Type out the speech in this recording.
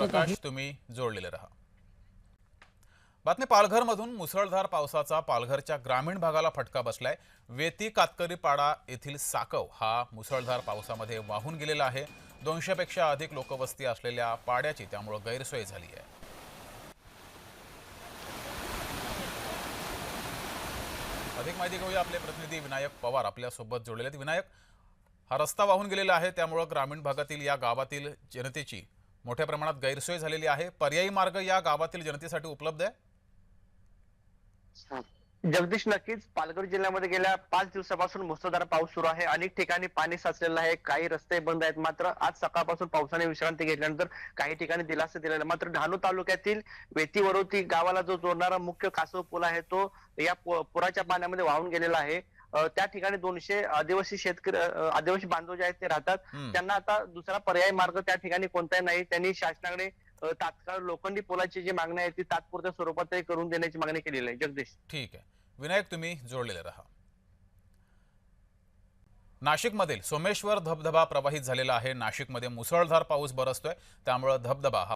प्रकाश, तुम्ही जोडलेले रहा। बातमी पालघरमधून मुसळधार पावसाचा पालघरच्या ग्रामीण भागाला फटका बसलाय। वेती कातकरी पाडा येथील साकव हा मुसळधार पावसामध्ये वाहून गेलेला आहे। 200 पेक्षा अधिक लोकवस्ती असलेल्या पाड्याची त्यामुळे गैरसोय झाली आहे। अधिक माहिती घेऊया, आपले प्रतिनिधी विनायक पवार आपल्या सोबत जोडलेले आहेत। विनायक, हा रस्ता वाहून गेलेला आहे, त्यामुळे ग्रामीण भागातील या गावातील जनतेची मोठ्या प्रमाणात गैरसोय झालेली आहे। पर्यायी मार्ग या गावातील जनतेसाठी उपलब्ध आहे? जगदीश, नक्कीच पालघर जिल्ह्यामध्ये गेल्या 5 दिवसापासून मुसळधार पाऊस सुरू आहे। अनेक ठिकाणी पाणी साचलेलं आहे, काही रस्ते बंद आहेत। मात्र आज सकाळपासून पावसाने विश्रांती घेतल्यानंतर काही ठिकाणी दिलासा दिलेला आहे। मात्र डहाणू तालुक्यातील वेतीवरोती गावाला जो जोडणारा मुख्य कासव पूल आहे तो या पुराच्या पाण्यामध्ये वाहून गेलेला आहे। त्या ठिकाणी 200 आदिवासी शेतकरी आदिवासी बांधव जे आहेत ते राहतात। त्यांना आता दुसरा पर्याय मार्ग त्या ठिकाणी कोणताही नाही। त्यांनी शासनाकडे तात्काळ लोखंडी पुलाची जी मागणी आहे ती तात्पुरत्या स्वरूपात तरी करून देण्याची मागणी केलेली आहे। जगदीश, ठीक आहे विनायक, तुम्ही जोडलेले रहा। नाशिकमधील सोमेश्वर धबधबा प्रवाहित झालेला आहे। नाशिकमध्ये मुसळधार पाऊस बरसतोय, त्यामुळे धबधबा